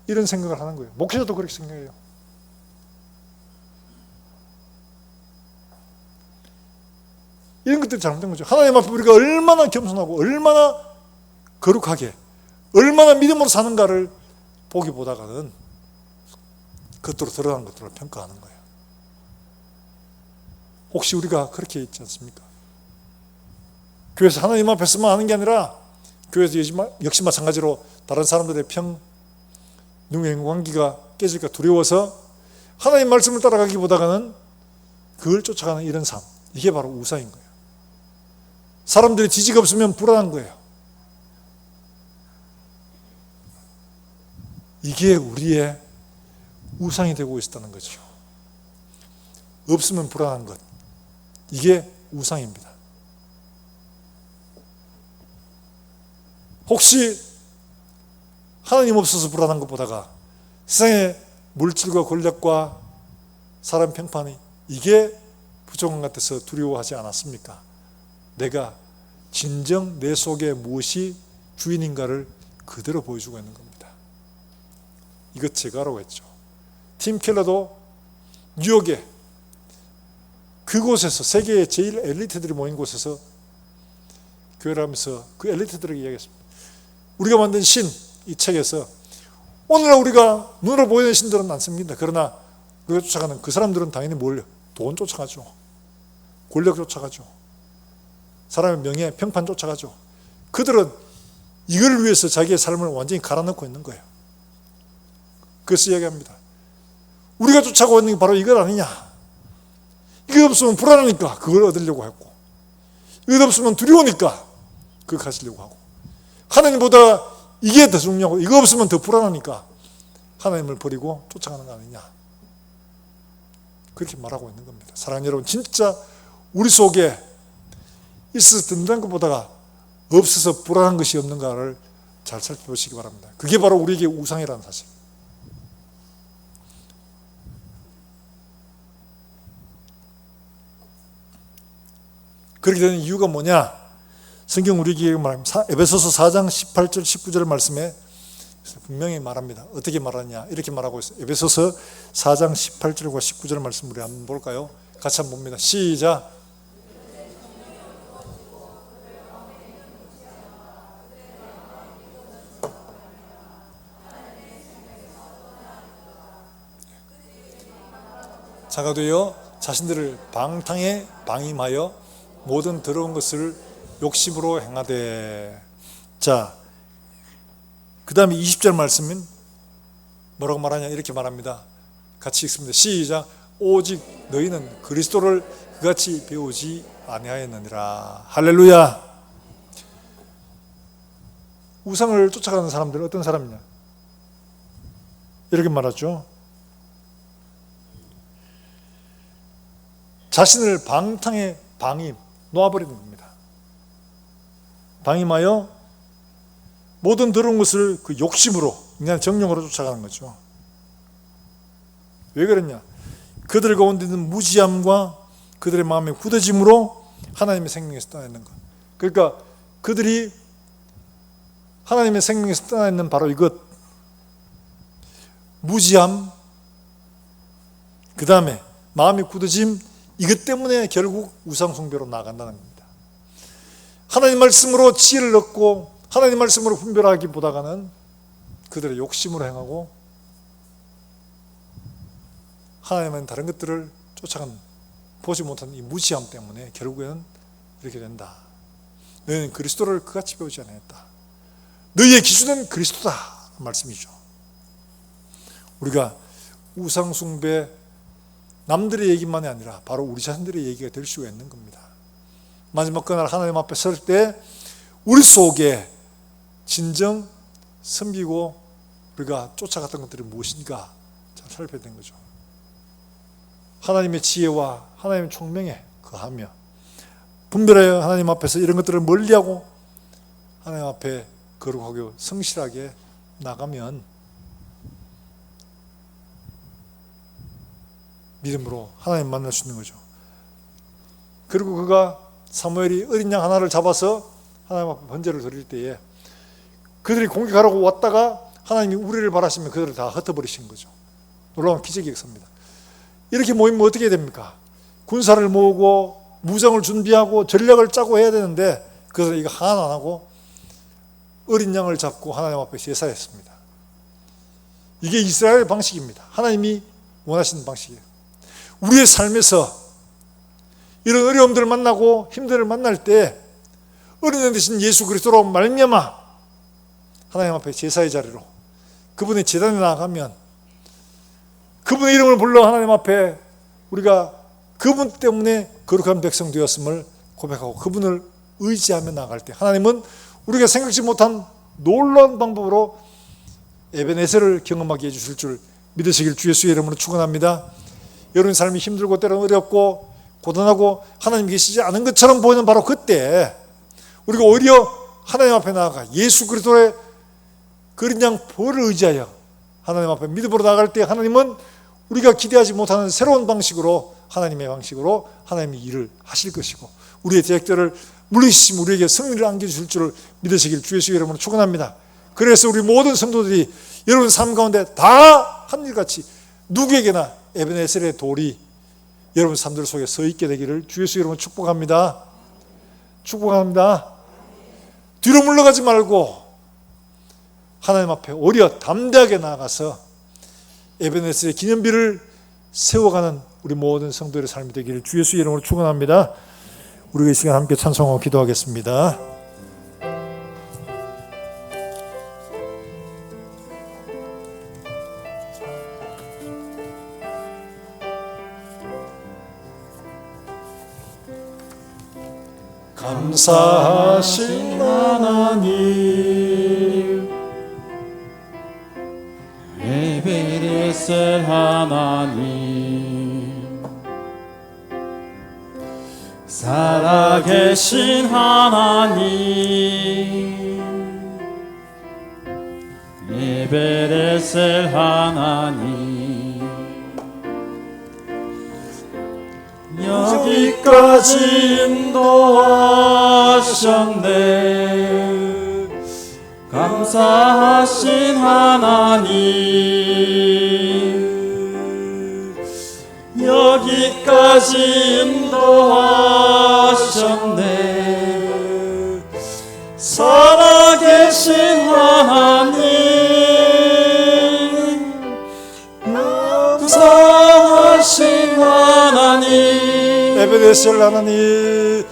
이런 생각을 하는 거예요. 목회자도 그렇게 생각해요. 이런 것들이 잘못된 거죠. 하나님 앞에 우리가 얼마나 겸손하고 얼마나 거룩하게 얼마나 믿음으로 사는가를 보기보다는 겉으로 드러난 것들을 평가하는 거예요. 혹시 우리가 그렇게 있지 않습니까? 교회에서 하나님 앞에서만 하는 게 아니라 교회에서 역시 마찬가지로 다른 사람들의 누구의 관계가 깨질까 두려워서 하나님 말씀을 따라가기보다는 그걸 쫓아가는 이런 삶, 이게 바로 우상인 거예요. 사람들이 지지가 없으면 불안한 거예요. 이게 우리의 우상이 되고 있었다는 거죠. 없으면 불안한 것, 이게 우상입니다. 혹시 하나님 없어서 불안한 것보다가 세상의 물질과 권력과 사람 평판이 이게 부족한 것 같아서 두려워하지 않았습니까? 내가 진정 내 속에 무엇이 주인인가를 그대로 보여주고 있는 겁니다. 이것 제가라고 했죠. 팀 켈러도 뉴욕에 그곳에서 세계의 제일 엘리트들이 모인 곳에서 교회를 하면서 그 엘리트들에게 이야기했습니다. 우리가 만든 신, 이 책에서 오늘날 우리가 눈으로 보이는 신들은 많습니다. 그러나 그걸 쫓아가는 그 사람들은 당연히 뭘요? 돈 쫓아가죠. 권력 쫓아가죠. 사람의 명예, 평판 쫓아가죠. 그들은 이걸 위해서 자기의 삶을 완전히 갈아넣고 있는 거예요. 그래서 이야기합니다. 우리가 쫓아가고 있는 게 바로 이것 아니냐. 이거 없으면 불안하니까 그걸 얻으려고 했고, 이거 없으면 두려우니까 그걸 가지려고 하고, 하나님보다 이게 더 중요하고 이거 없으면 더 불안하니까 하나님을 버리고 쫓아가는 거 아니냐. 그렇게 말하고 있는 겁니다. 사랑하는 여러분, 진짜 우리 속에 있어서 든든한 것보다가 없어서 불안한 것이 없는가를 잘 살펴보시기 바랍니다. 그게 바로 우리에게 우상이라는 사실. 그렇게 되는 이유가 뭐냐? 성경 우리에게 말합니다. 에베소서 4장 18절 19절 말씀에 분명히 말합니다. 어떻게 말하냐? 이렇게 말하고 있어요. 에베소서 4장 18절과 19절 말씀 우리 한번 볼까요? 같이 한번 봅니다. 시작. 자가 되어 자신들을 방탕에 방임하여 모든 더러운 것을 욕심으로 행하되. 자, 그 다음에 20절 말씀은 뭐라고 말하냐? 이렇게 말합니다. 같이 읽습니다. 시작. 오직 너희는 그리스도를 그같이 배우지 아니하였느니라. 할렐루야. 우상을 쫓아가는 사람들은 어떤 사람이냐? 이렇게 말하죠. 자신을 방탕에 방임, 놓아버리는 겁니다. 방임하여 모든 더러운 것을 그 욕심으로, 그냥 정욕으로 쫓아가는 거죠. 왜 그랬냐? 그들 가운데 있는 무지함과 그들의 마음의 굳어짐으로 하나님의 생명에서 떠나 있는 것. 그러니까 그들이 하나님의 생명에서 떠나 있는 바로 이것, 무지함, 그 다음에 마음의 굳어짐, 이것 때문에 결국 우상숭배로 나아간다는 겁니다. 하나님 말씀으로 지혜를 얻고 하나님 말씀으로 분별하기보다는 그들의 욕심으로 행하고 하나님은 다른 것들을 쫓아간 보지 못한 이 무지함 때문에 결국에는 이렇게 된다. 너희는 그리스도를 그같이 배우지 않았다. 너희의 기준은 그리스도다 말씀이죠. 우리가 우상숭배 남들의 얘기만이 아니라 바로 우리 자신들의 얘기가 될 수가 있는 겁니다. 마지막 그날 하나님 앞에 설 때 우리 속에 진정 섬기고 우리가 쫓아갔던 것들이 무엇인가 잘 살펴야 되는 거죠. 하나님의 지혜와 하나님의 총명에 거하며 분별하여 하나님 앞에서 이런 것들을 멀리하고 하나님 앞에 거룩하고 성실하게 나가면 믿음으로 하나님 만날 수 있는 거죠. 그리고 그가 사무엘이 어린 양 하나를 잡아서 하나님 앞에 번제를 드릴 때에 그들이 공격하려고 왔다가 하나님이 우리를 바라시면 그들을 다 흩어버리신 거죠. 놀라운 기적의 역사입니다. 이렇게 모이면 어떻게 됩니까? 군사를 모으고 무장을 준비하고 전략을 짜고 해야 되는데 그들은 이거 하나 안 하고 어린 양을 잡고 하나님 앞에 제사했습니다. 이게 이스라엘 방식입니다. 하나님이 원하시는 방식이에요. 우리의 삶에서 이런 어려움들을 만나고 힘들을 만날 때 어린양 되신 예수 그리스도로 말미암아 하나님 앞에 제사의 자리로 그분의 제단에 나아가면 그분의 이름을 불러 하나님 앞에 우리가 그분 때문에 거룩한 백성 되었음을 고백하고 그분을 의지하며 나아갈 때 하나님은 우리가 생각지 못한 놀라운 방법으로 에베네셀을 경험하게 해주실 줄 믿으시길 주 예수의 이름으로 축원합니다. 여러분 삶이 힘들고 때로는 어렵고 고단하고 하나님 계시지 않은 것처럼 보이는 바로 그때 우리가 오히려 하나님 앞에 나아가 예수 그리스도의 그린 양 보혈을 의지하여 하나님 앞에 믿음으로 나아갈 때 하나님은 우리가 기대하지 못하는 새로운 방식으로 하나님의 방식으로 하나님이 일을 하실 것이고 우리의 대적들을 물리시면 우리에게 승리를 안겨주실 줄을 믿으시길 주 예수의 이름으로 축원합니다. 그래서 우리 모든 성도들이 여러분 삶 가운데 다 한일같이 누구에게나 에베네셀의 돌이 여러분 삶들 속에 서 있게 되기를 주 예수의 이름으로 축복합니다. 축복합니다. 뒤로 물러가지 말고 하나님 앞에 오히려 담대하게 나아가서 에베네셀의 기념비를 세워가는 우리 모든 성도들의 삶이 되기를 주 예수의 이름으로 축원합니다. 우리가 이 시간 함께 찬송하고 기도하겠습니다. 감사하신 하나님 에베네셀 하나님 살아계신 하나님 에베네셀 하나님 여기까지 인도하셨네 감사하신 하나님 여기까지 인도하셨네 살아계신 하나님 감사하신 하나님 에베네셀 하나님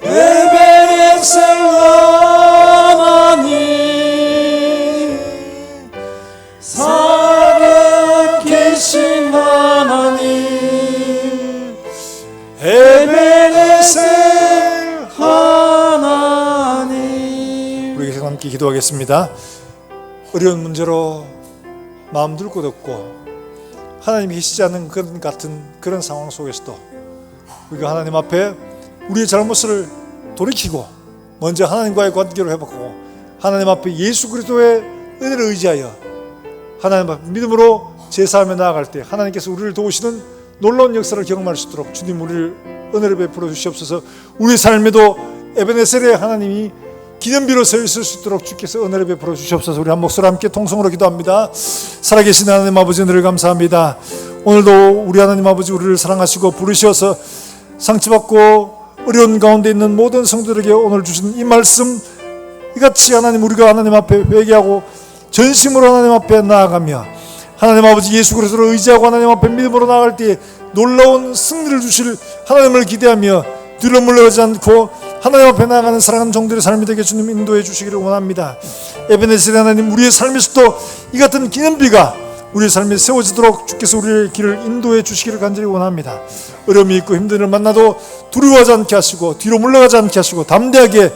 에베네셀 하나님 살아계신 하나님 에베네셀 하나님 우리 함께 기도하겠습니다. 어려운 문제로 마음 둘 곳 없고 하나님이 계시지 않는 그런 상황 속에서도 우리가 하나님 앞에 우리의 잘못을 돌이키고 먼저 하나님과의 관계를 회복하고 하나님 앞에 예수 그리스도의 은혜를 의지하여 하나님 앞에 믿음으로 제사하며 나아갈 때 하나님께서 우리를 도우시는 놀라운 역사를 경험할 수 있도록 주님 우리를 은혜를 베풀어 주시옵소서. 우리 삶에도 에베네셀의 하나님이 기념비로 서 있을 수 있도록 주께서 은혜를 베풀어 주시옵소서. 우리 한 목소리 함께 통성으로 기도합니다. 살아계신 하나님 아버지 은혜를 감사합니다. 오늘도 우리 하나님 아버지 우리를 사랑하시고 부르셔서 상처받고 어려운 가운데 있는 모든 성도들에게 오늘 주신 이 말씀 이같이 하나님 우리가 하나님 앞에 회개하고 전심으로 하나님 앞에 나아가며 하나님 아버지 예수 그리스도를 의지하고 하나님 앞에 믿음으로 나아갈 때 놀라운 승리를 주실 하나님을 기대하며 뒤로 물러가지 않고 하나님 앞에 나아가는 사랑하는 종들의 삶이 되게 주님 인도해 주시기를 원합니다. 에베네셀 하나님 우리의 삶에서도 이 같은 기념비가 우리의 삶에 세워지도록 주께서 우리의 길을 인도해 주시기를 간절히 원합니다. 어려움이 있고 힘든 일을 만나도 두려워하지 않게 하시고 뒤로 물러가지 않게 하시고 담대하게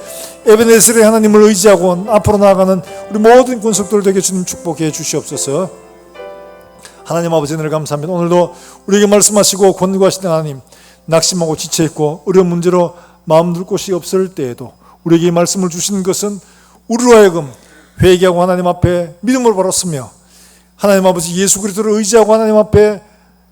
에베네셀의 하나님을 의지하고 앞으로 나아가는 우리 모든 권속들 되게 주님 축복해 주시옵소서. 하나님 아버지 은혜를 감사합니다. 오늘도 우리에게 말씀하시고 권고하시는 하나님 낙심하고 지쳐있고 어려운 문제로 마음 둘 곳이 없을 때에도 우리에게 이 말씀을 주시는 것은 우리로 하여금 회개하고 하나님 앞에 믿음으로 바로 서며 하나님 아버지 예수 그리스도를 의지하고 하나님 앞에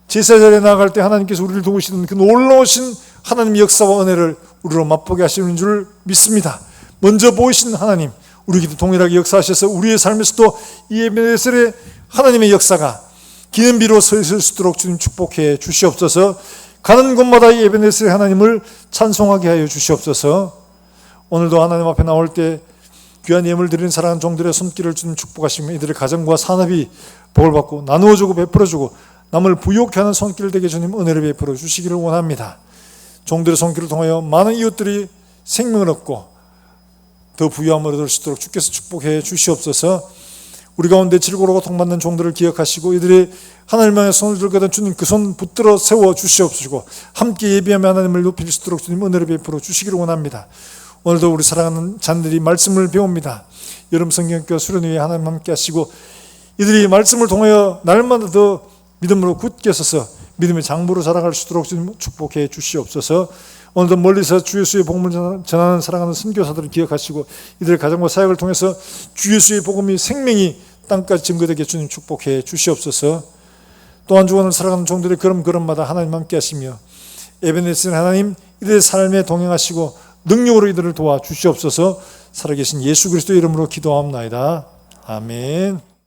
제사 자리에 나아갈 때 하나님께서 우리를 도우시는 그 놀라우신 하나님의 역사와 은혜를 우리로 맛보게 하시는 줄 믿습니다. 먼저 보이신 하나님 우리에게도 동일하게 역사하셔서 우리의 삶에서도 이 에베네셀의 하나님의 역사가 기념비로 서 있을 수 있도록 주님 축복해 주시옵소서. 가는 곳마다 이 에베네셀의 하나님을 찬송하게 하여 주시옵소서. 오늘도 하나님 앞에 나올 때 귀한 예물 드리는 사랑하는 종들의 손길을 주님 축복하시며 이들의 가정과 산업이 복을 받고 나누어주고 베풀어주고 남을 부욕케 하는 손길 되게 주님 은혜를 베풀어 주시기를 원합니다. 종들의 손길을 통하여 많은 이웃들이 생명을 얻고 더 부유함을 얻을 수 있도록 주께서 축복해 주시옵소서. 우리 가운데 질고로 고통받는 종들을 기억하시고 이들이 하나님 향해 손을 들거든 주님 그 손 붙들어 세워 주시옵시고 함께 예비하며 하나님을 높일 수 있도록 주님 은혜를 베풀어 주시기를 원합니다. 오늘도 우리 사랑하는 자녀들이 말씀을 배웁니다. 여름 성경교 수련회에 하나님 함께 하시고 이들이 말씀을 통하여 날마다 더 믿음으로 굳게 서서 믿음의 장부로 자라갈 수 있도록 주님 축복해 주시옵소서. 오늘도 멀리서 주 예수의 복음을 전하는 사랑하는 선교사들을 기억하시고 이들의 가정과 사역을 통해서 주 예수의 복음이 생명이 땅까지 증거되게 주님 축복해 주시옵소서. 또한 주원을 살아가는 종들의 걸음걸음마다 하나님 함께 하시며 에베네zer 하나님 이들의 삶에 동행하시고 능력으로 이들을 도와 주시옵소서. 살아계신 예수 그리스도의 이름으로 기도하옵나이다. 아멘.